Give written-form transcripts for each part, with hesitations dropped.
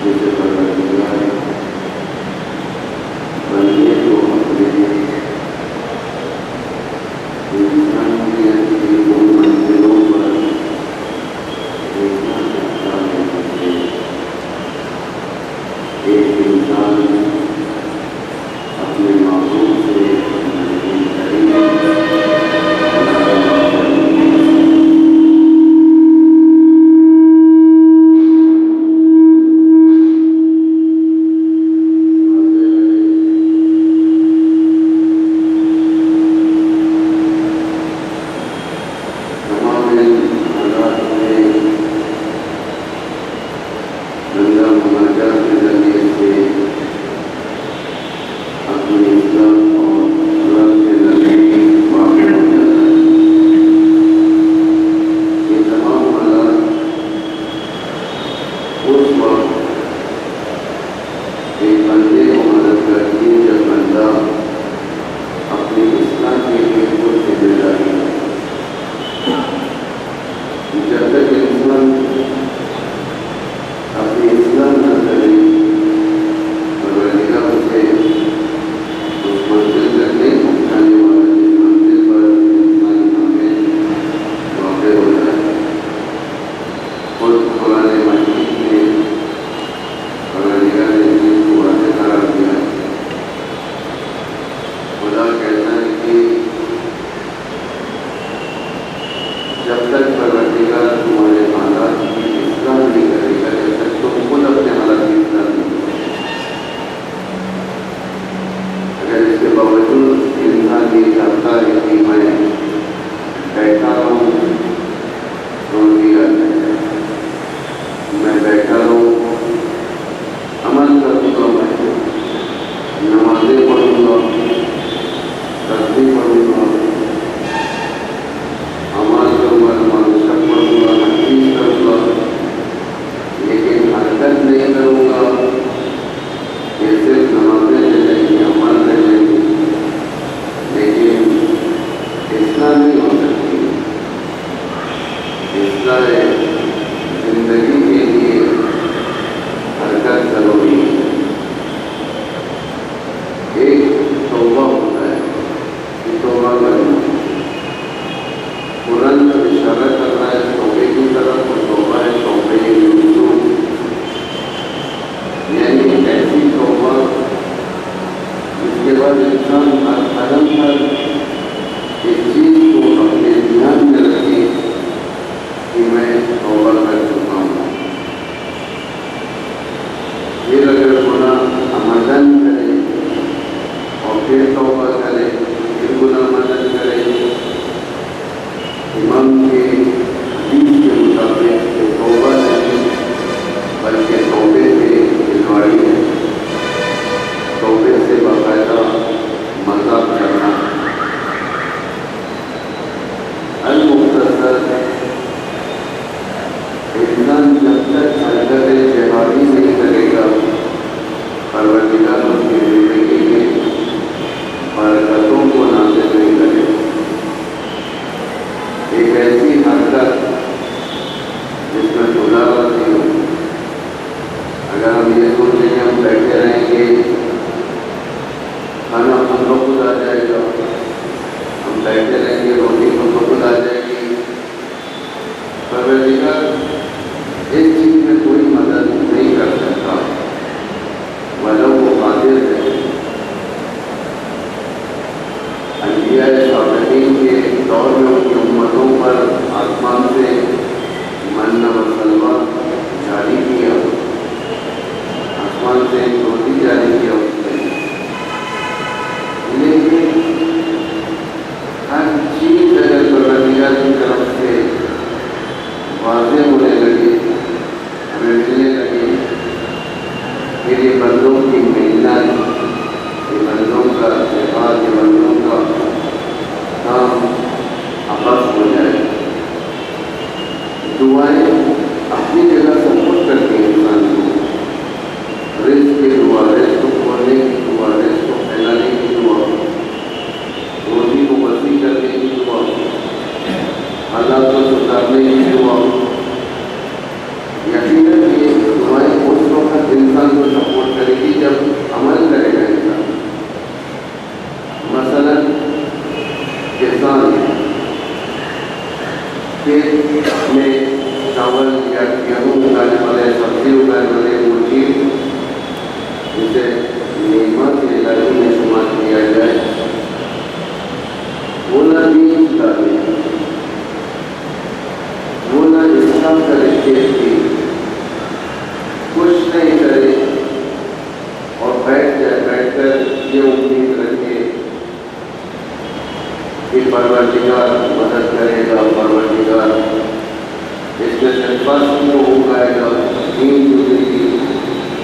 جسے پروردگار بندے کو اپنے انسانیت کی ان منزلوں پر دیکھنا چاہتا ہے. ایک انسان اپنے معبود سے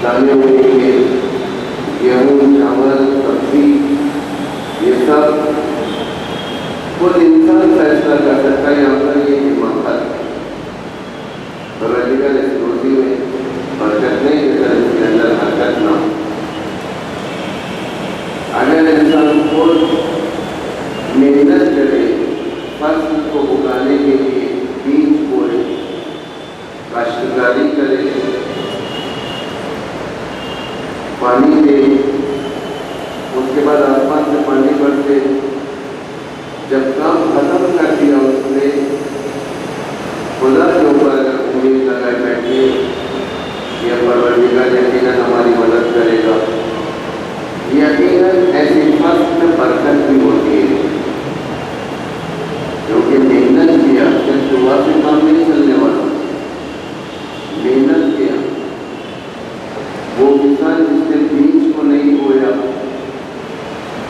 دانے ہونے کے گیہوں چاول سبزی یہ سب خود انسان فیصلہ کر سکتا ہے. یہاں پر یہ حماقت پروردگار اس روزی میں برکت نہیں دیتا، اس کے اندر حرکت نہ ہو. اگر انسان خود محنت کرے، فصل کو اگانے کے لیے بیج بوئے، کاشتکاری کرے، پانی دے، اس کے بعد آسمان سے پانی برسے، جب کام ختم کر دیا اس نے خدا کے اوپر اگر امید لگائے بیٹھے یہ پروردگار یقیناً ہماری مدد کرے گا، یقیناً ایسی فصل میں برکت بھی ہوتی ہے. کیونکہ محنت کیا، صرف دعا سے کام نہیں چلنے والا. محنت کیا، وہ کسان جس نے بیج کو نہیں بویا،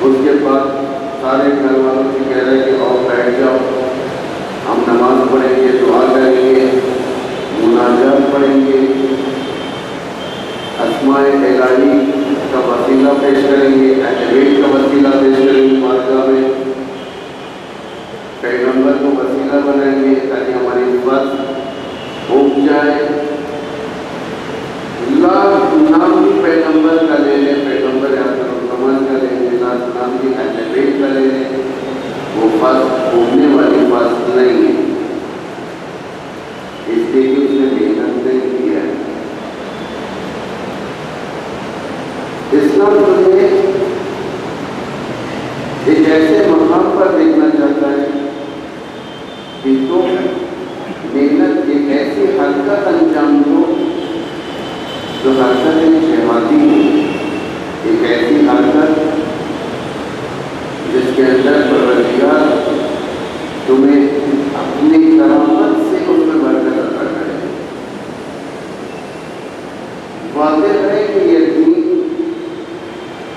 اس کے بعد سارے گھر والوں سے کہہ رہے کہ آؤ بیٹھ جاؤ، ہم نماز پڑھیں گے، دعا کریں گے، مناجات پڑھیں گے، اسماء الہی کا وسیلہ پیش کریں گے، اہل بیت کا وسیلہ پیش کریں گے، بارگاہ میں پیغمبر کو وسیلہ بنائیں گے تاکہ ہماری بات اگ جائے. لاکھ نام بھی پیغمبر کا لے لیں، پیغمبر آخر الزمان کا لے لیں، لاکھ نام بھی اہل بیت کا لے لیں، وہ فصل اگنے والی فصل نہیں ہے، اس لیے کہ اس نے محنت نہیں کیا ہے. اسلام تمہیں ایک ایسے مقام پر دیکھنا چاہتا ہے کہ تم محنت ایک ایسی حرکت انجام دو جو حرکت جہادی ہے، ایک ایسی حرکت جس کے اندر پروردگار تمہیں اپنی کرامت سے اس میں برکت عطا کرے. واضح ہے کہ یہ دین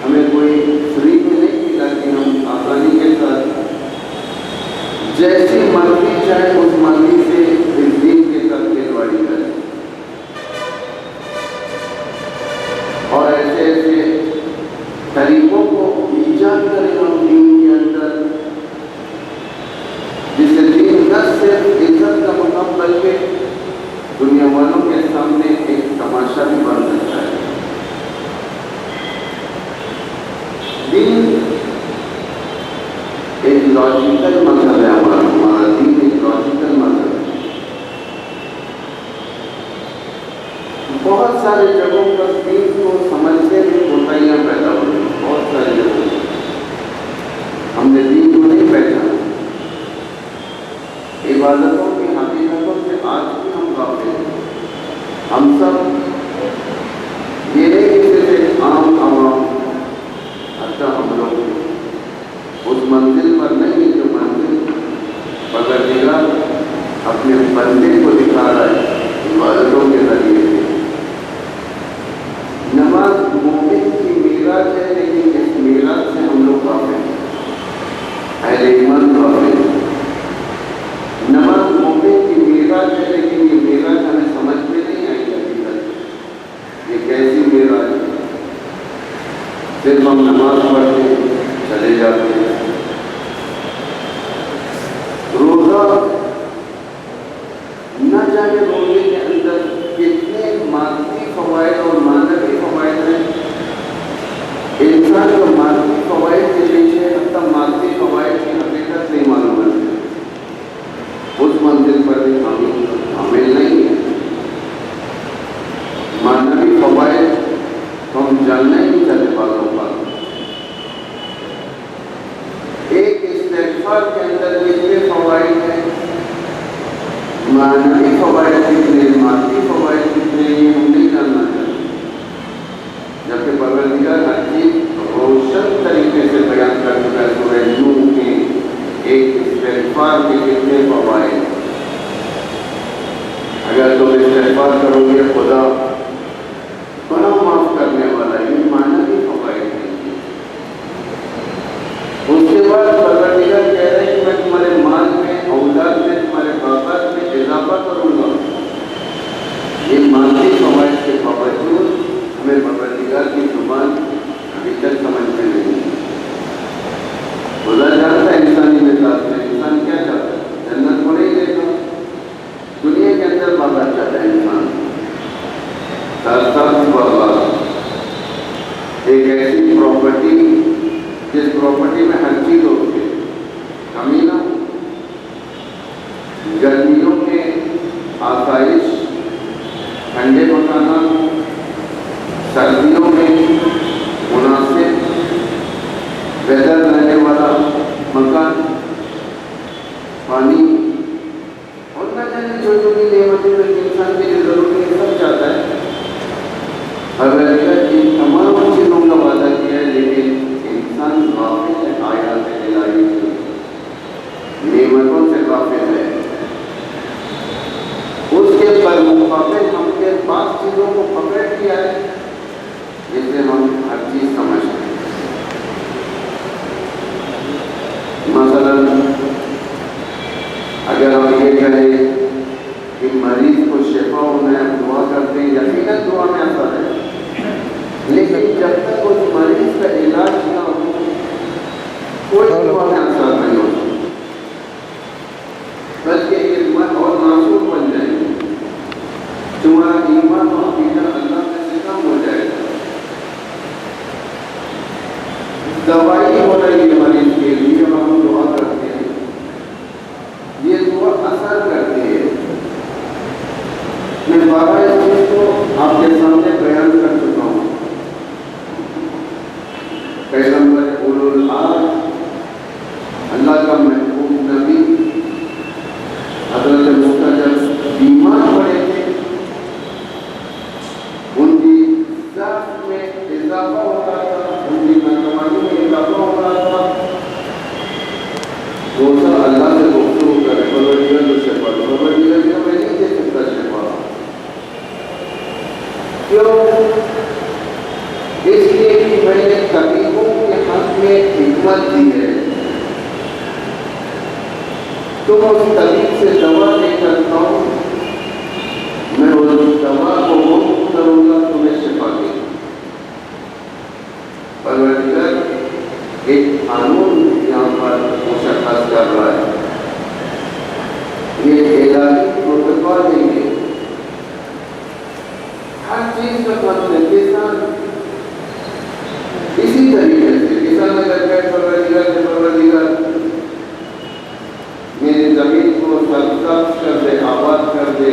ہمیں کوئی فری میں نہیں ملا کہ ہم آسانی کے ساتھ جیسی مرضی چاہے اس مرضی سے اس دین کے ساتھ کھیلواڑی کریں، اور ایسے ایسے طریقوں کو ایجاد کریں ہم دین کے اندر جس سے دین نہ صرف عزت کا مقام بلکہ دنیا والوں کے سامنے ایک تماشا بھی بن سکتا ہے. دین ایک لاجیکل مذہب ہے، ہمارا دین ایک لاجیکل مذہب ہے. بہت سارے جگہوں پر دین کو سمجھنے میں کوتاہیاں پیدا ہوئی، بہت سارے جگہوں پر ہم نے دین کو نہیں پہچانا. عبادتوں کی حقیقتوں سے آج بھی ہم غافل ہیں. ہم سب یہ نہیں کہ صرف عام عوام، حتیٰ ہم لوگ اس منزل پر نہیں جو منزل پروردگار اپنے بندے کو دکھا رہا ہے عبادتوں کے ذریعے سے. نماز مومن کی میراث ہے، لیکن اس میراث سے ہم لوگ غافل ہیں، اہل ایمان غافل ہیں. نماز مومن کی میراث ہے، لیکن یہ میراث ہمیں سمجھ میں نہیں آئی حقیقت یہ کیسی میراث ہے. صرف ہم نماز پڑھتے ہیں، چلے جاتے ہیں. روزہ نہ جانے روزے کے اندر کتنے مادی فوائد اور معنوی فوائد ہیں. انسان کو مادی فوائد کے پیچھے حتیٰ مادی فوائد کی حقیقت نہیں معلوم ہے، اس منزل پر بھی حامل نہیں ہے. معنوی فوائد تو ہم جاننا ہی نہیں چاہتے باتوں پر. ایک استغفار کے اندر کتنے فوائد ہیں، معنوی فوائد کتنے، مادی فوائد کتنے، یہ ہم نہیں جاننا چاہتے. جبکہ پروردگار ہر چیز روشن طریقے سے بیان کر چکا ہے. سورہ نوح کے ایک استغفار کے کتنے فوائد. اگر تم استغفار کرو گے خدا گناہ معاف کرنے والا، یہ معنوی فوائد ہیں. اس کے بعد پروردگار کہہ رہے ہیں کہ میں تمہارے مال میں، اولاد میں، تمہارے باقات میں اضافہ کروں گا. یہ مادی فوائد کے باوجود ہمیں سردیوں میں مناسب ویدر رہنے والا مکان، پانی اور نہ جانے جو جو بھی نعمتیں انسان کے لیے ضروری ہے سب چاہتا ہے۔ حضرت ان تمام چیزوں کا وعدہ کیا ہے، لیکن انسان غافل ہے آیات الہی سے، نعمتوں سے غافل ہے۔ اس کے بالمقابل ہم کے پاس چیزوں کو پکڑ لیا ہے جس سے ہم ہر چیز سمجھتے ہیں۔ مثلا اگر ہم یہ کہیں کہ مریض کو شفا ہونا ہے، ہم دعا کرتے ہیں، یقیناً دعا میں اثر ہے، لیکن جب تک اس مریض کا علاج نہ ہو کوئی دعا میں اثر نہیں ہوتا، بلکہ ایمان اور ناسور بن جائے گا، تمہارا ایمان و عقیدہ اللہ سے کم ہو جائے گا۔ دوائی ہو رہی ہے مریض کے لیے اور ہم دعا کرتے ہیں، یہ دعا اثر کرتی ہے۔ میں 12 چیز کو آپ کے سامنے بیان کر چکا ہوں۔ پیغمبر اولو العزم، اللہ کا محبوب نبی حضرت موسیٰ جب بیمار پڑے تھے، ان کی ذات میں اضافہ ہو رہا تھا، ان کی ناکامانی میں اضافہ ہو رہا تھا، موسیٰ اللہ سے گفتگو کرے، پروردگار کو شفا دو، پروردگار کیا میں نہیں دے سکتا شفا، کیوں؟ اس لیے کہ میں نے طبیبوں کے حق میں حکمت دی ہے، تم اس طبیب سے دوا لے کر کھاؤ، میں اس دوا کو مفت کروں گا، تمہیں شفا دے گا۔ پروردگار ایک قانون یہاں پر مشخص کر رہا ہے، یہ الہی پروٹوکول نہیں ہے، ہر چیز کا مطلب کسان اسی طریقے سے کسان اگر کہے پروردگار میری زمین کو سرسبز کر دے، آباد کر دے،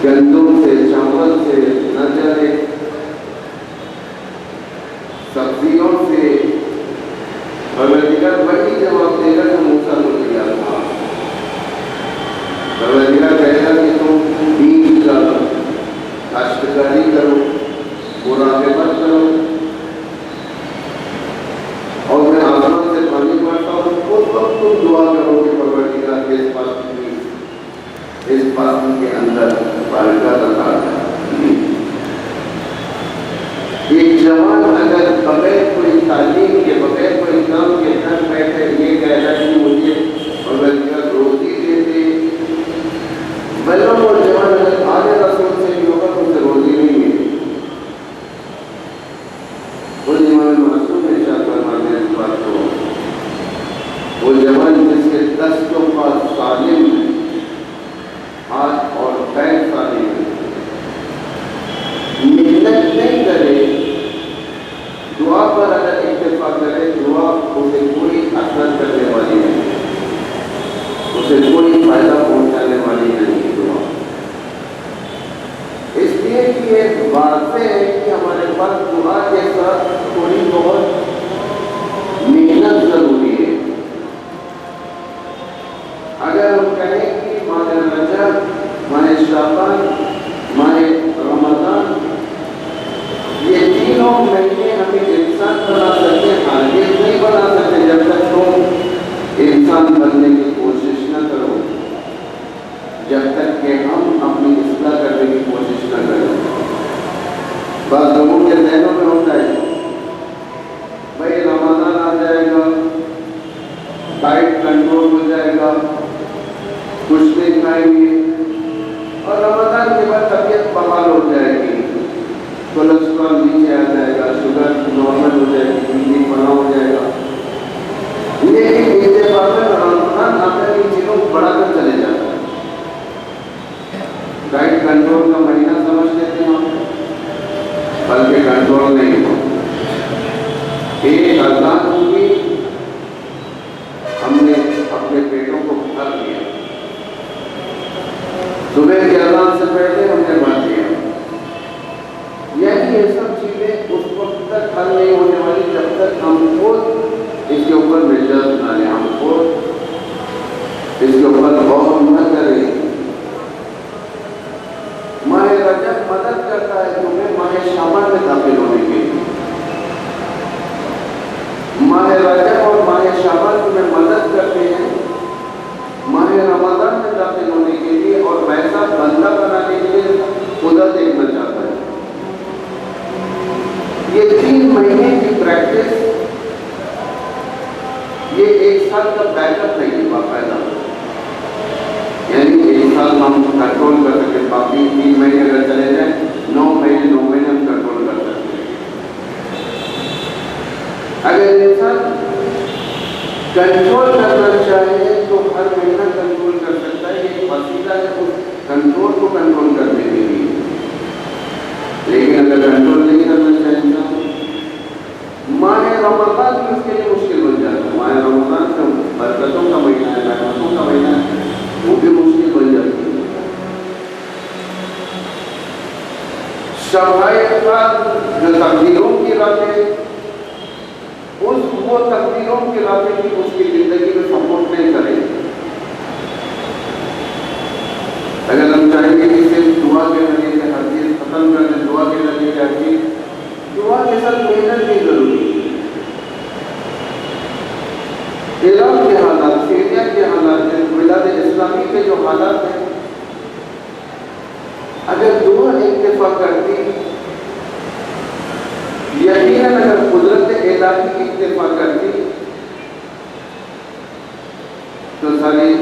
گندم سے چاول سے نہ جائے، سبزیوں سے، پروردگار وہی جواب دے گا جو موسیٰ کو دیا تھا۔ پروردگار کہے گا کہ تم بیج کا کاشتکاری کرو، مراقبت کرو، اور میں آسمان سے پانی پڑتا ہوں، اس وقت تم دعا کرو کہ پروردگار اس فصل کے اندر برکت عطا کر۔ ایک جوان اگر بغیر کوئی تعلیم کے، بغیر کوئی کام کے گھر بیٹھے یہ کہہ رہا ہے کہ مجھے پروردگار روزی دے دے، بلکہ وہ جوان اگر آگے رسول سے بھی ہوگا تو اسے روزی نہیں ملے۔ وہ جوان معصوم ہے، شاہ فرماتے ہیں اس بات کو، وہ جوان جس کے دست و پا سالم ہے، ہاتھ اور پیر سالم ہے، محنت نہیں کرے، دعا پر اگر اکتفا کرے، دعا اسے کوئی اثر کرنے والی نہیں، اسے کوئی فائدہ پہنچانے والی نہیں دعا۔ اس لیے کہ ایک واضح ہے کہ ہمارے پاس دعا کے ساتھ تھوڑی بہت محنت ضروری ہے۔ اگر ہم کہیں کہ ماہ رجب، ماہ شعبان، ماہ رمضان، یہ تینوں مہینے ہمیں انسان بنا سکتے ہیں، ہرگز نہیں بنا سکتے جب تک تم انسان بننے کی کوشش نہ کرو، جب تک کہ ہم اپنی اصلاح کرنے کی کوشش نہ کریں۔ بعض لوگوں کے ذہنوں میں ہوتا ہے بھائی رمضان آ جائے گا، ڈائٹ کنٹرول ہو جائے گا، کچھ نہیں کھائیں گے، اور رمضان کے بعد طبیعت بحال ہو جائے گی، کولیسٹرول نیچے آ جائے گا، شوگر نارمل ہو جائے گی، بی پی بنا ہو جائے گا، لیکن اتفاقاً رمضان آخر ان چیزوں کو بڑھا کر چلے جاتا ہے۔ ڈائٹ کنٹرول کا مہینہ سمجھ لیتے ہیں ہم، بلکہ کنٹرول نہیں ہو، ایک اذان ہوگی ہم نے اپنے پیٹوں کو بھر لیا، صبح کی اذان سے پہلے ہم نے بھر لیا، یہ سب چیزیں اس وقت تک حل نہیں ہونے والی جب تک ہم خود اس کے اوپر میجرز نہ لیں، ہم خود اس کے اوپر غور نہ کریں۔ ماہ رجب مدد کرتا ہے تمہیں ماہ شعبان میں داخل ہونے کے لیے۔ ماہ رجب اور ماہ شعبان تمہیں مدد کرتے ہیں ماہ رمضان میں داخل ہونے کے لیے، اور ویسا بندہ بنانے کے لیے خدا دیکھنا چاہتا ہے۔ یہ 3 مہینے کی پریکٹس، یہ 1 سال کا بیک اپ نہیں ہے باقاعدہ، یعنی 1 سال ہم کنٹرول کر سکتے، باقی 3 مہینے اگر چلے جائیں 9 مہینے ہم کنٹرول کر سکتے ہیں۔ اگر انسان کنٹرول کرنا چاہے تو ہر مہینہ کنٹرول کر سکتا ہے، یہ وسیلہ ہے اس کنٹرول کو کنٹرول کرنے کے لیے۔ لیکن اگر کنٹرول نہیں کرنا چاہے انسان، ماہ رمضان بھی اس کے لیے مشکل بن جاتا ہے۔ ماہ رمضان کا برکتوں کا مہینہ ہے، رحمتوں کا مہینہ ہے، وہ بھی مشکل بن جاتی ہے۔ شب جو تقدیروں کی راتیں، وہ تقدیروں کی راتیں بھی اس کی زندگی میں سپورٹ نہیں کریں۔ اگر ہم چاہیں گے کہ صرف دعا کے ذریعے سے ہر چیز ختم کر دیں، دعا کے ذریعے سے ہر چیز، دعا کے ساتھ محنت بھی ضروری ہے۔ عراق کے حالات، سیریا کے حالات، بلاد اسلامی کے جو حالات ہیں، اگر دعا اکتفا کرتی، یقیناً اگر قدرت الہی اکتفا کرتی تو ساری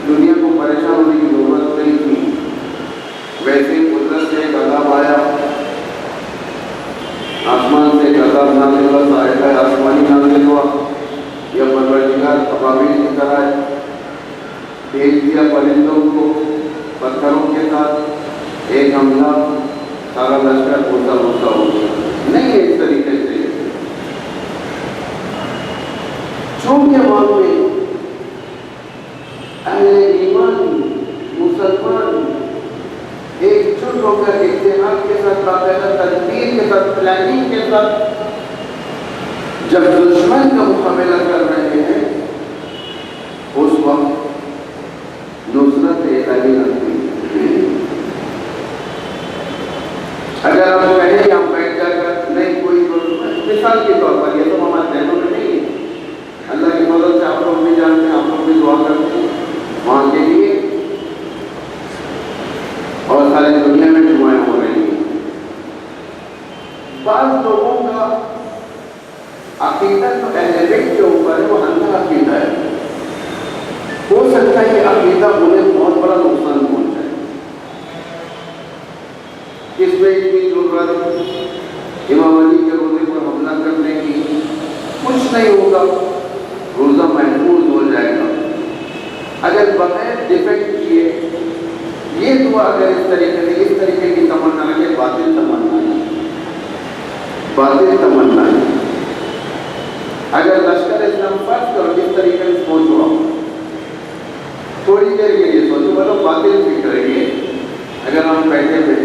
دنیا کو پریشان ہونے کی ضرورت نہیں تھی۔ ویسے قدرت سے ایک عذاب آیا، آسمان سے ایک عذاب نازل ہوا، صاعقہ آسمانی نازل ہوا، یا پروردگار ابابیل کی طرح بھیج دیا پرندوں کو پتھروں کے ساتھ، ایک حملہ، سارا لشکر بھوسا بھوسا ہو گیا۔ نہیں ہے اس طریقے سے، چونکہ وہاں پہ اہل ایمان مسلمان ایک جٹ ہو کر اتحاد کے ساتھ، باقاعدہ تدبیر کے ساتھ، پلاننگ کے ساتھ جب دشمن کا مقابلہ کر رہے ہیں، اس وقت نصرت الہی آتی ہے۔ اگر ہم کہیں کہ ہم بیٹھ جا کر نہیں کوئی مثال کے طور پر، یہ تو ہمارے ذہنوں میں نہیں ہے، اللہ کی مدد سے آپ لوگ بھی جانتے ہیں، آپ لوگ بھی دعا کرتے ہیں وہاں کے لیے، اور ساری دنیا میں دعائیں ہو رہی ہیں۔ بعض لوگوں کا عقیدہ تو اہل بیت کے اوپر ہے، وہ اندھا عقیدہ ہے، ہو سکتا ہے کہ عقیدہ انہیں بہت بڑا نقصان پہنچائے۔ اس میں اتنی ضرورت امام علی کے روزے پر حملہ کرنے کی، کچھ نہیں ہوگا، روزہ محفوظ ہو جائے گا۔ اگر بغیر ڈیفینڈ کیے یہ دعا اگر اس طریقے کی تمنا ہے، باطل تمنا ہے، باطل تمنا ہے۔ اگر لشکر اسلام فرض کرو اس طریقے سے سوچو، تھوڑی دیر کے لیے سوچو، بولو باطل فکر ہے یہ۔ اگر ہم بیٹھے تھے،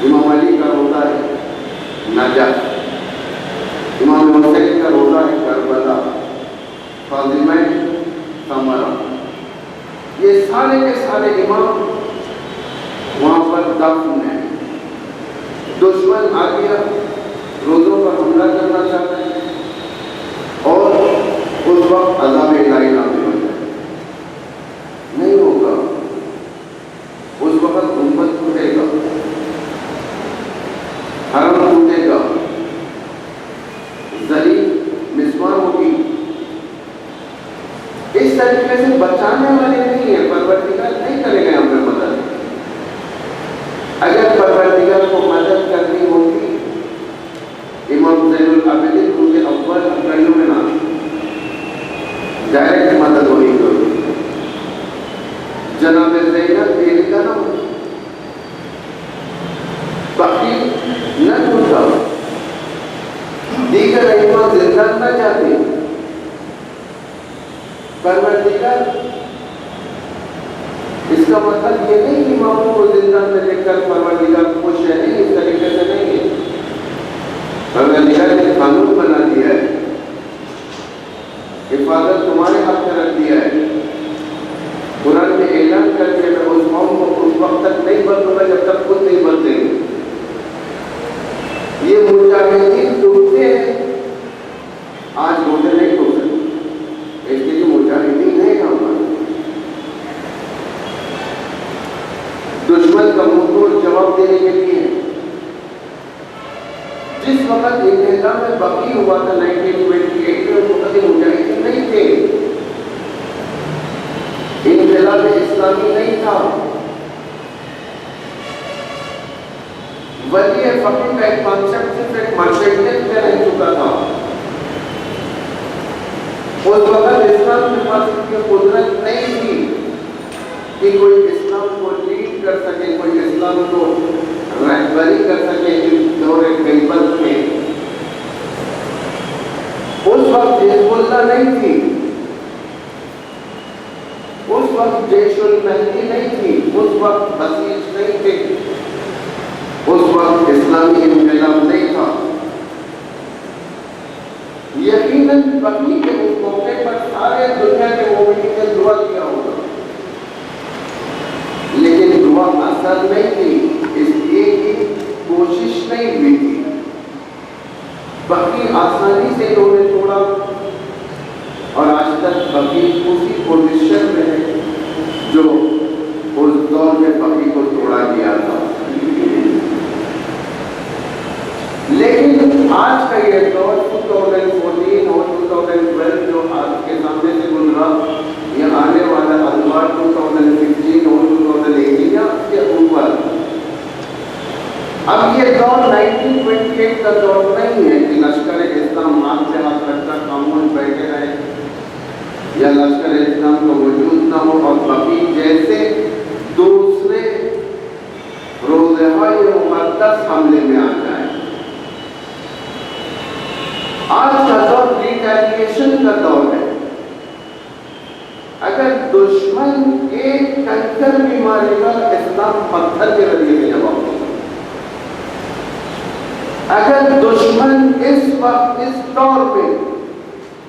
امام علی کا روزہ ہے نجف، امام حسین کا روزہ ہے کربلا، فاطمہ سمرہ، یہ سارے کے سارے امام وہاں پر دفن ہیں۔ دشمن آ گیا، روزوں پر حملہ کرنا چاہتا ہے، اور اس وقت عذاب الہی نازل ہو جائے، نہیں ہوگا۔ اس وقت گنبد ٹوٹے گا، حرم ٹوٹے گا، زمین مسمار ہوگی۔ اس طریقے سے بچانے والے نہیں ہیں، پروردگار نہیں کرے گا ہم پہ مدد۔ اگر پروردگار کو مدد کرنی ہوتی، امام زین العابدین روز اول کڑیوں میں نہ ڈائریکٹ مدد ہونی ہوگی، جناب زینب بیوی کا نہ ہو، باقی نہ ٹوٹا، دیگر امام زندہ نہ جاتے۔ پروردگار اس کا مطلب یہ نہیں کہ اماموں کو زندہ میں لے کر پروردگار خوش ہے، نہیں، اس طریقے سے نہیں ہے۔ مجاہدین ڈوبتے ہیں، آج روزے نہیں ہو سکتے، اس کے جو مجاہدین ہیں ہمارے دشمن کا منہ توڑ جواب دینے کے لیے جس وقت انہدا میں بقی ہوا تھا 1928 میں، اس وقت مجاہدین نہیں تھے، انقلاب اسلامی نہیں تھا، ولی فقیر کا ایک کانسیپٹ صرف ایک مارشلٹ میں رہ چکا تھا۔ اس وقت اسلام کے پاس اتنی قدرت نہیں تھی کہ کوئی اسلام کو لیڈ کر سکے، کوئی اسلام کو رہبری کر سکے اس دور غیبت میں۔ اس وقت حزب اللہ نہیں تھی، اس وقت جیش المہدی نہیں تھی، اس وقت بسیج نہیں تھے، اس وقت اسلامی انقلاب نہیں تھا۔ یقیناً بقی کے اس موقع پر سارے دنیا کے مومنین نے دعا کیا ہوگا، لیکن دعا اثر نہیں تھی، اس لیے کہ کوشش نہیں ہوئی تھی۔ بقی آسانی سے انہوں نے توڑا اور آج تک بقی اسی پوزیشن میں ہے جو اس دور میں بقی کو توڑا گیا تھا۔ لیکن آج کا یہ دور 2014 اور 2012 جو آپ کے سامنے سے گزرا، یہ آنے والا ادوار 2016 اور 2018 یا اس کے اوپر، اب یہ دور 1928 کا دور نہیں ہے کہ لشکر اسلام ہاتھ سے ہاتھ رکھ کر خاموش بیٹھے رہے یا لشکر اسلام کا وجود نہ ہو اور بقی جیسے دوسرے روزہائے مقدس حملے میں آ جائے۔ آج کا دور ریٹیلیشن کا دور ہے۔ اگر دشمن ایک کنکر بھی مارے گا، اسلام پتھر کے ذریعے سے جواب دے گا۔ اگر دشمن اس وقت اس دور میں،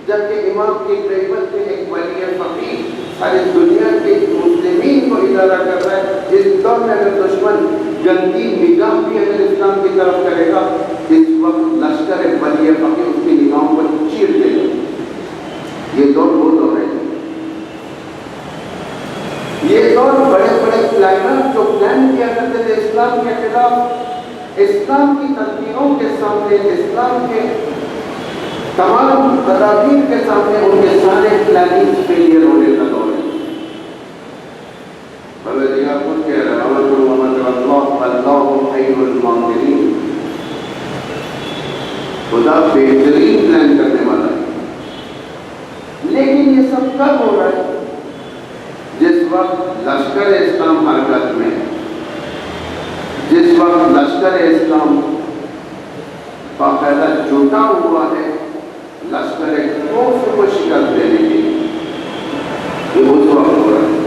جبکہ امام کی غیبت میں ایک ولی فقیر ساری دنیا کے مسلمین کو ادارہ کر رہا ہے، اس دور میں اگر دشمن گندی نگاہ بھی اگر اسلام کی طرف کرے گا، اس وقت لشکر ولی فقیر اس کی نگاہوں پر چیر دے گا۔ یہ دور وہ دور ہے، یہ دور بڑے بڑے پلانر جو پلان کیا کرتے تھے اسلام کے خلاف، اسلام کی تدبیروں کے سامنے، اسلام کے تمام تدابیر کے سامنے ان کے سارے پلاننگ فیلئر ہونے کا دور ہے۔ بلدیہ خود کہہ رہا ہے اللہ خیر الماکرین، خدا بہترین پلان کرنے والا ہے۔ لیکن یہ سب کب ہو رہا ہے؟ جس وقت لشکر اسلام حرکت میں، جس وقت لشکر اسلام باقاعدہ جھوٹا ہوا ہے لشکر کفر کو شکست دینے کے لیے، یہ اس وقت ہو رہا ہے۔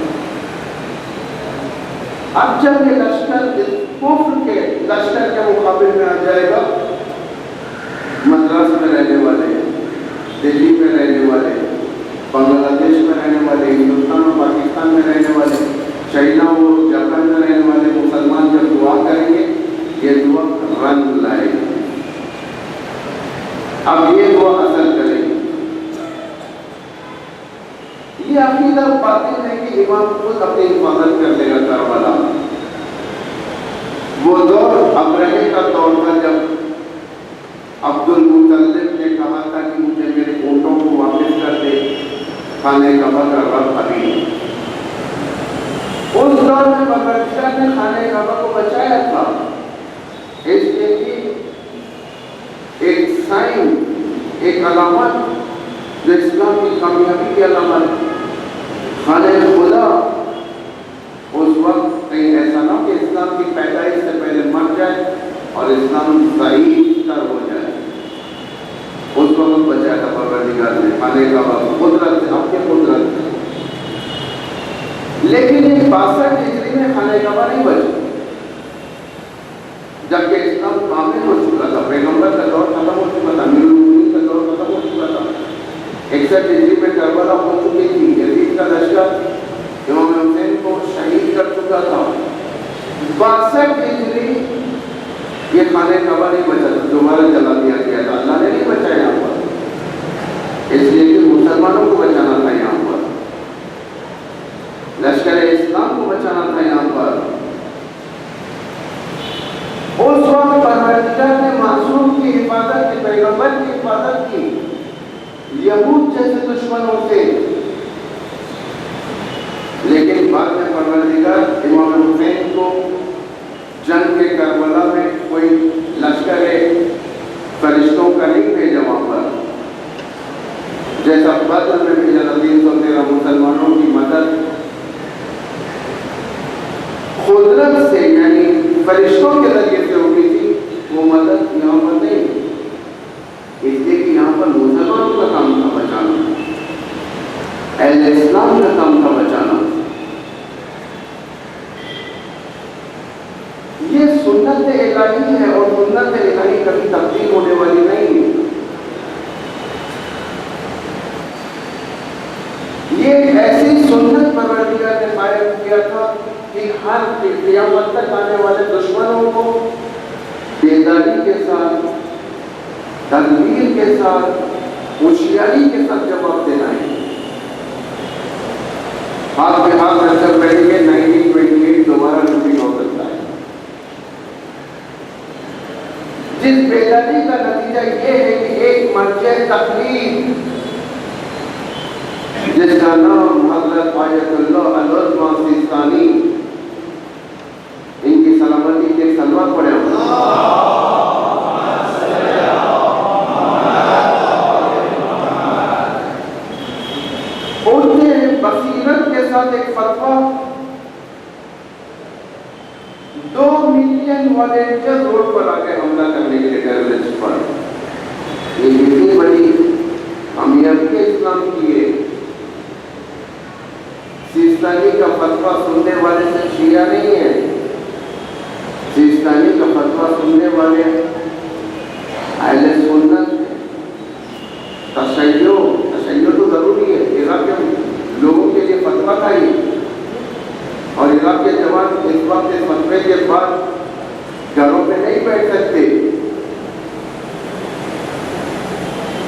اب جب یہ لشکر کفر کے لشکر کے مقابل میں آ جائے گا، مدراس میں رہنے والے، دلی میں رہنے والے، بنگلہ دیش میں رہنے والے، ہندوستان اور پاکستان میں رہنے والے، چائنا اور جاپان میں رہنے والے مسلمان جب دعا کریں گے، یہ دعا رنگ لائے گی۔ اب یہ دعا اثر کرے گی۔ یہ عقیدہ باطل ہے کہ امام خود اپنی حفاظت کر لے گا کربلا۔ وہ دور ابرہے کا دور تھا جب عبد المطلب نے کہا تھا کہ مجھے میرے اونٹوں کو واپس کر دے، خانہ کعبہ کا رب حبیب۔ اس دور میں بادشاہ نے خانہ کعبہ کو بچایا تھا، اس لیے کہ ایک سائن، ایک علامت جو اسلام کی کامیابی کی علامت ہے، خانہ خدا اس وقت کہیں ایسا نہ کہ اسلام کی پیدائش سے پہلے مر جائے اور اسلام ضعیف تر ہو جائے، اس وقت بچایا تھا پروردگار نے خانہ کعبہ قدرت سے، اپنی قدرت سے۔ لیکن 62 ہجری میں خانہ کعبہ نہیں بچا، جبکہ اسلام کامل ہو چکا تھا، پیغمبر کا دور ختم ہو چکا تھا، امیر المومنین کا دور ختم ہو چکا تھا، 61 ہجری میں کربلا ہو چکی تھی، یزید کا لشکر امام حسین کو شہید کر چکا تھا۔ 62 ہجری یہ خانہ کعبہ کعبہ نہیں بچا تھا، دوبارہ جلا دیا گیا تھا، اللہ نے نہیں بچایا یہاں پر، اس لیے کہ مسلمانوں کو بچانا تھا یہاں پر، لشکر اسلام کو بچانا تھا یہاں پر۔ اس وقت پروردگار نے معصوم کی حفاظت کی، پیغمبر کی حفاظت کی یہود جیسے دشمنوں سے، لیکن بعد میں پروردگار امام حسین کو جنگ کے کربلا میں کوئی لشکر فرشتوں کا نہیں بھیجا وہاں پر، جیسا بدر میں بھیجا 313 مسلمانوں کی مدد قدرت سے، یعنی فرشتوں کے ذریعے سے ہوئی تھی، وہ مدد یہاں پر نہیں، اس لیے کہ یہاں پر مسلمانوں کا کام تھا بچانا، اہل اسلام کا کام تھا بچانا۔ یہ سنت الہی ہے، اور سنت الہی کبھی تبدیل ہونے والی نہیں ہے۔ یہ ایک ایسی سنت پروردگار نے قائم کیا تھا کہ ہر قیامت تک آنے والے دشمنوں کو بیداری کے ساتھ، تدبیر کے ساتھ، ہوشیاری کے ساتھ جواب دینا ہے۔ ہاتھ پہ ہاتھ رکھ کر بیٹھیں گے 1928 دوبارہ ریپیٹ ہو سکتا ہے۔ جس بیداری کا نتیجہ یہ ہے کہ ایک مرجع تقلید جس کا نام حضرت آیت اللہ العظمیٰ سیستانی، ان کی سلامتی کے سلوات پڑھے ان نے بصیرت کے ساتھ ایک فتویٰ 2 ملین والنٹیئر روڈ پر آ کے حملہ کرنے کے لیے ٹیررسٹ پر، یہ کتنی بڑی کامیابی اسلام کی ہے۔ سیستانی کا فتویٰ سننے والے سے شیعہ نہیں ہے، سیستانی کا فتویٰ سننے والے اہل سنت ہے۔ تشیع تو ضروری ہے، عراق کے لوگوں کے لیے فتویٰ تھا ہی، اور عراق کے جوان اس وقت اس فتوے کے بعد گھروں پہ نہیں بیٹھ سکتے،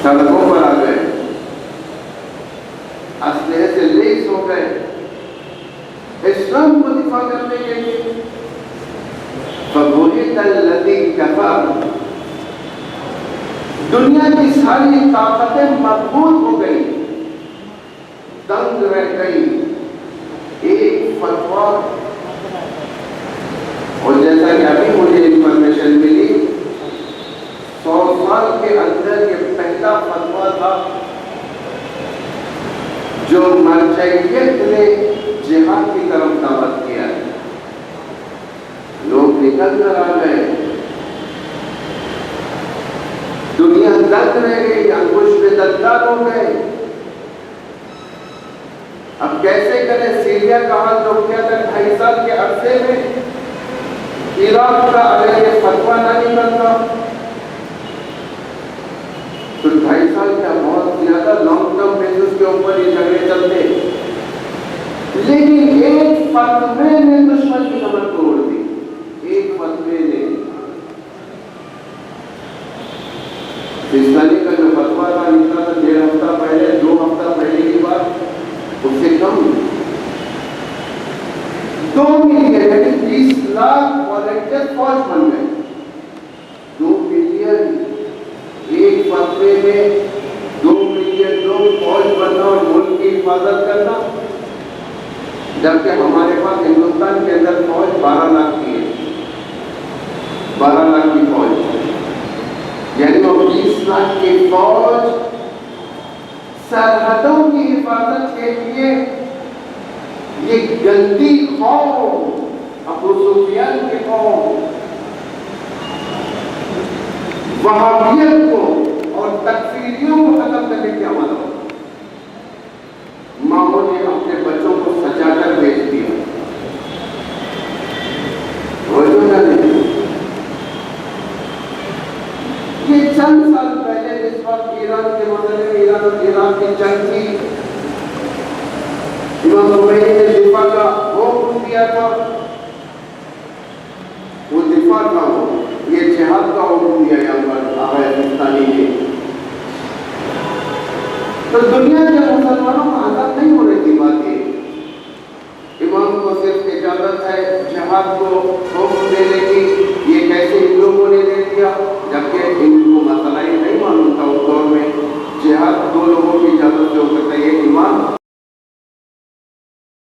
سڑکوں پر آ گئے، اسلحے سے لیس ہو گئے اسلام کو دفاع کرنے کے لیے۔ فَبُهِتَ الَّذِي كَفَرَ، دنیا کی ساری طاقتیں مضبوط ہو گئی، دنگ رہ گئی، ایک فتویٰ، اور جیسا کہ ابھی مجھے انفارمیشن ملی 100 سال کے اندر یہ پہلا فتویٰ تھا جو مرجعیت نے جہاد کی طرف دعوت کیا ہے۔ لوگ نکل کر آ گئے، دنیا دنگ رہ گئی، انگوش پہ دندان ہو گئے۔ اب کیسے کریں؟ سیریا کا حال جو کیا تھا 2.5 سال کے عرصے میں عراق کا اگر یہ فتویٰ نہ نکلتا تو 2.5 سال کا بہت زیادہ لانگ ٹرم بیسس کے اوپر یہ جھگڑے چلتے، لیکن ایک فتوے نے دشمن کی کمر توڑ دی، ایک فتوے نے۔ سیستانی کا جو فتویٰ تھا نکلا تھا 1.5 ہفتہ پہلے، 2 ہفتہ پہلے کی بات، اس سے کم 2 ملین یعنی 30 لاکھ والنٹیئر فوج بن گئے۔ 2 ملین ایک فتوے میں 2 ملین لوگ فوج بننا اور ملک کی حفاظت کرنا، جبکہ ہمارے پاس ہندوستان کے اندر فوج 12 لاکھ کی ہے، 12 لاکھ کی فوج، یعنی وہ 20 لاکھ کی فوج سرحدوں کی حفاظت کے لیے یہ گندی قوم، ابو سفیان کی قوم، وہابیت کو اور تکفیریوں کو ختم کرنے کی عمل ہو۔ ماں نے اپنے بچوں کو سجا کر بھیج دیا، یہ چند سال پہلے جس وقت ایران کے مسئلے میں ایران اور عراق کی جنگ تھی، امام خمینی نے دفاع کا حکم دیا تھا، وہ دفاع کا ہو، یہ جہاد کا حکم دیا یہاں پر آقا سستانی نے. تو دنیا کے مسلمانوں کو آزاد نہیں ہو رہی تھی باتیں. امام کو صرف اجازت ہے جہاد کو حکم دینے کی. یہ کیسے ان لوگوں نے دے دیا جبکہ ان کو مسئلہ ہی نہیں معلوم تھا اس دور میں. جہاد دو لوگوں کے